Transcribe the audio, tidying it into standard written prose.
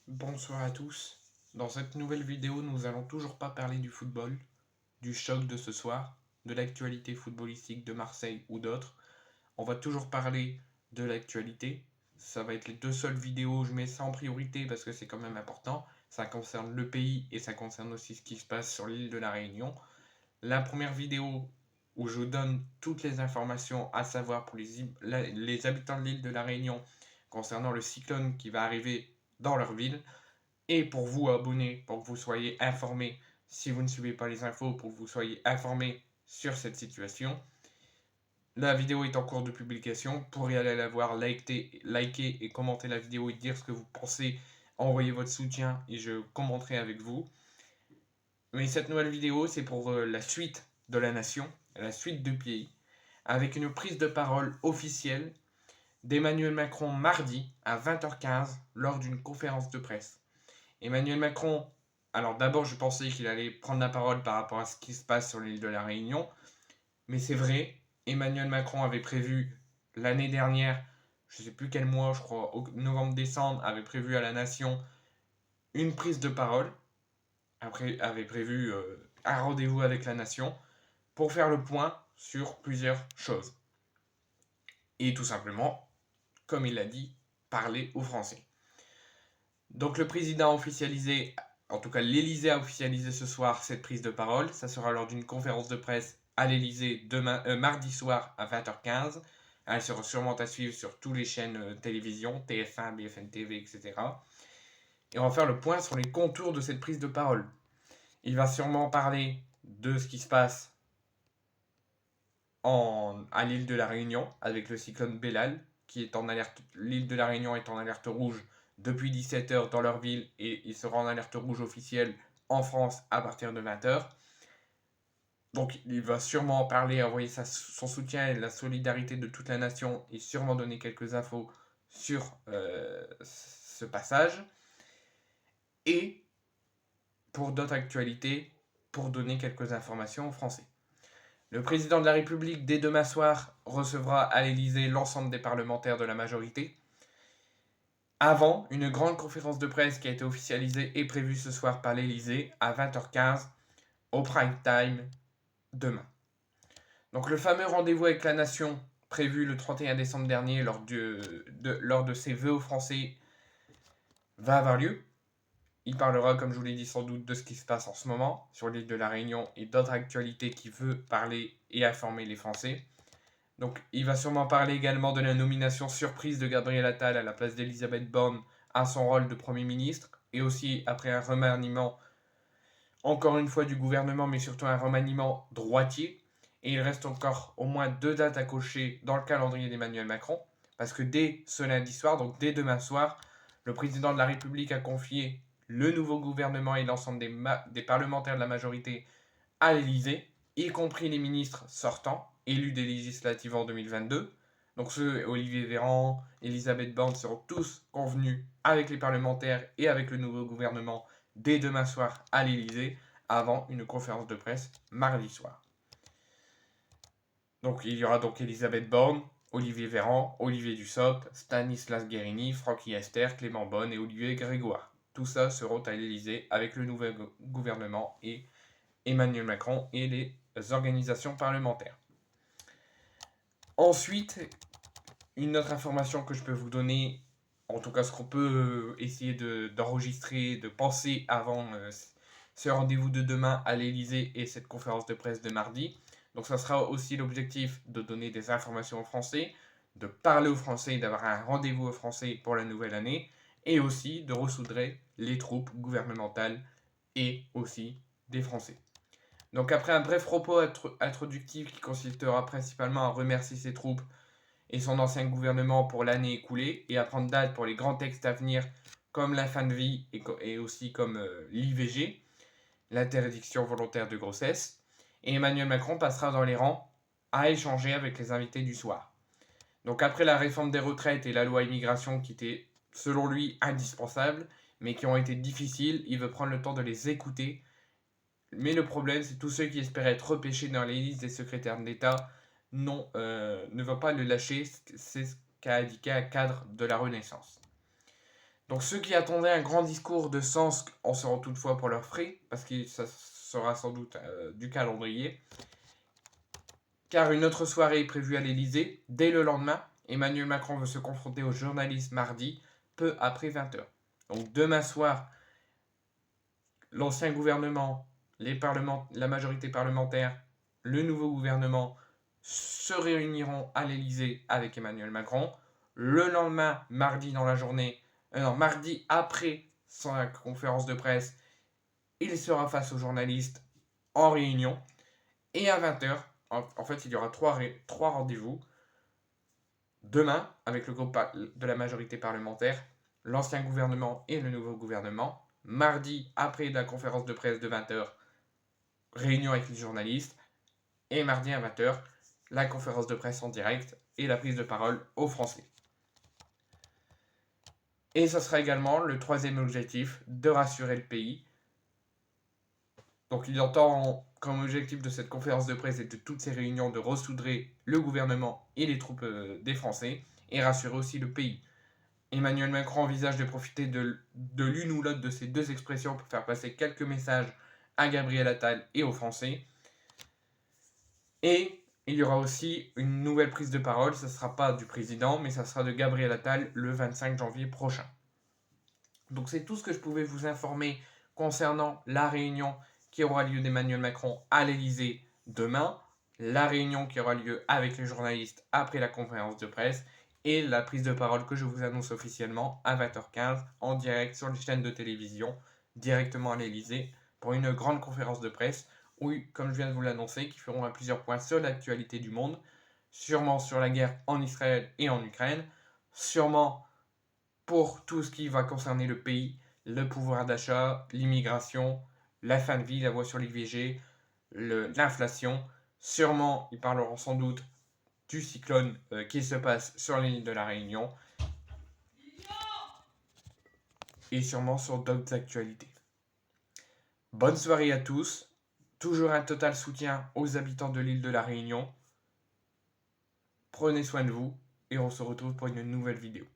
Bonsoir à tous. Dans cette nouvelle vidéo, nous allons toujours pas parler du football, du choc de ce soir, de l'actualité footballistique de Marseille ou d'autres. On va toujours parler de l'actualité. Ça va être les deux seules vidéos où je mets ça en priorité parce que c'est quand même important. Ça concerne le pays et ça concerne aussi ce qui se passe sur l'île de la Réunion. La première vidéo où je vous donne toutes les informations à savoir pour les habitants de l'île de la Réunion concernant le cyclone qui va arriver dans leur ville et pour vous abonner, pour que vous soyez informés si vous ne suivez pas les infos, pour que vous soyez informés sur cette situation. La vidéo est en cours de publication. Pour y aller la voir, likez et commentez la vidéo et dire ce que vous pensez. Envoyez votre soutien et je commenterai avec vous. Mais cette nouvelle vidéo, c'est pour la suite de la nation, la suite du pays, avec une prise de parole officielle d'Emmanuel Macron mardi à 20h15 lors d'une conférence de presse. Emmanuel Macron, alors d'abord je pensais qu'il allait prendre la parole par rapport à ce qui se passe sur l'île de la Réunion, mais c'est vrai, Emmanuel Macron avait prévu l'année dernière, je ne sais plus quel mois, je crois novembre-décembre, avait prévu à la nation une prise de parole, après avait prévu un rendez-vous avec la nation pour faire le point sur plusieurs choses. Et tout simplement, comme il l'a dit, parler aux Français. Donc le président a officialisé, en tout cas l'Elysée a officialisé ce soir cette prise de parole. Ça sera lors d'une conférence de presse à l'Elysée mardi soir à 20h15. Elle sera sûrement à suivre sur toutes les chaînes télévision, TF1, BFM TV, etc. Et on va faire le point sur les contours de cette prise de parole. Il va sûrement parler de ce qui se passe à l'île de la Réunion avec le cyclone Bellal, qui est en alerte. L'île de la Réunion est en alerte rouge depuis 17h dans leur ville et il sera en alerte rouge officielle en France à partir de 20h. Donc il va sûrement en parler, envoyer son soutien et la solidarité de toute la nation et sûrement donner quelques infos sur ce passage. Et pour d'autres actualités, pour donner quelques informations aux Français. Le président de la République, dès demain soir, recevra à l'Elysée l'ensemble des parlementaires de la majorité. Avant, une grande conférence de presse qui a été officialisée est prévue ce soir par l'Elysée à 20h15 au prime time demain. Donc le fameux rendez-vous avec la nation prévu le 31 décembre dernier lors de ses vœux aux Français va avoir lieu. Il parlera, comme je vous l'ai dit, sans doute de ce qui se passe en ce moment sur l'île de la Réunion et d'autres actualités qui veut parler et informer les Français. Donc il va sûrement parler également de la nomination surprise de Gabriel Attal à la place d'Elisabeth Borne à son rôle de Premier ministre, et aussi après un remaniement, encore une fois du gouvernement, mais surtout un remaniement droitier. Et il reste encore au moins 2 dates à cocher dans le calendrier d'Emmanuel Macron, parce que dès ce lundi soir, donc dès demain soir, le président de la République a confié le nouveau gouvernement et l'ensemble des parlementaires de la majorité à l'Elysée, y compris les ministres sortants, élus des législatives en 2022. Donc ceux, Olivier Véran, Elisabeth Borne, seront tous convenus avec les parlementaires et avec le nouveau gouvernement dès demain soir à l'Elysée, avant une conférence de presse mardi soir. Donc il y aura donc Elisabeth Borne, Olivier Véran, Olivier Dussopt, Stanislas Guerini, Francky Esther, Clément Beaune et Olivier Grégoire. Tout ça seront à l'Elysée avec le nouvel gouvernement et Emmanuel Macron et les organisations parlementaires. Ensuite, une autre information que je peux vous donner, en tout cas ce qu'on peut essayer d'enregistrer, de penser avant ce rendez-vous de demain à l'Elysée et cette conférence de presse de mardi. Donc ça sera aussi l'objectif de donner des informations aux Français, de parler aux Français, d'avoir un rendez-vous aux Français pour la nouvelle année, et aussi de ressoudrer les troupes gouvernementales et aussi des Français. Donc après un bref propos introductif qui consistera principalement à remercier ses troupes et son ancien gouvernement pour l'année écoulée et à prendre date pour les grands textes à venir comme la fin de vie et aussi comme l'IVG, l'interdiction volontaire de grossesse, et Emmanuel Macron passera dans les rangs à échanger avec les invités du soir. Donc après la réforme des retraites et la loi immigration qui étaient selon lui indispensables mais qui ont été difficiles, il veut prendre le temps de les écouter. Mais le problème, c'est tous ceux qui espéraient être repêchés dans les listes des secrétaires d'État ne vont pas le lâcher. C'est ce qu'a indiqué un cadre de la Renaissance. Donc ceux qui attendaient un grand discours de sens en seront toutefois pour leurs frais, parce que ça sera sans doute du calendrier, car une autre soirée est prévue à l'Elysée dès le lendemain. Emmanuel Macron veut se confronter aux journalistes mardi, peu après 20h. Donc demain soir, l'ancien gouvernement, la majorité parlementaire, le nouveau gouvernement se réuniront à l'Elysée avec Emmanuel Macron. Le lendemain, mardi dans la journée, mardi après sa conférence de presse, il sera face aux journalistes en réunion. Et à 20h, en fait, il y aura trois rendez-vous. Demain, avec le groupe de la majorité parlementaire, l'ancien gouvernement et le nouveau gouvernement. Mardi, après la conférence de presse de 20h, réunion avec les journalistes. Et mardi à 20h, la conférence de presse en direct et la prise de parole aux Français. Et ce sera également le troisième objectif, de rassurer le pays. Donc il entend comme objectif de cette conférence de presse et de toutes ces réunions de ressoudrer le gouvernement et les troupes des Français et rassurer aussi le pays. Emmanuel Macron envisage de profiter de l'une ou l'autre de ces deux expressions pour faire passer quelques messages à Gabriel Attal et aux Français. Et il y aura aussi une nouvelle prise de parole, ce ne sera pas du président, mais ça sera de Gabriel Attal le 25 janvier prochain. Donc c'est tout ce que je pouvais vous informer concernant la réunion qui aura lieu d'Emmanuel Macron à l'Elysée demain, la réunion qui aura lieu avec les journalistes après la conférence de presse et la prise de parole que je vous annonce officiellement à 20h15 en direct sur les chaînes de télévision, directement à l'Elysée, pour une grande conférence de presse où, comme je viens de vous l'annoncer, qui feront à plusieurs points sur l'actualité du monde, sûrement sur la guerre en Israël et en Ukraine, sûrement pour tout ce qui va concerner le pays, le pouvoir d'achat, l'immigration, la fin de vie, la voie sur l'IVG, l'inflation. Sûrement, ils parleront sans doute du cyclone qui se passe sur l'île de la Réunion et sûrement sur d'autres actualités. Bonne soirée à tous, toujours un total soutien aux habitants de l'île de la Réunion. Prenez soin de vous et on se retrouve pour une nouvelle vidéo.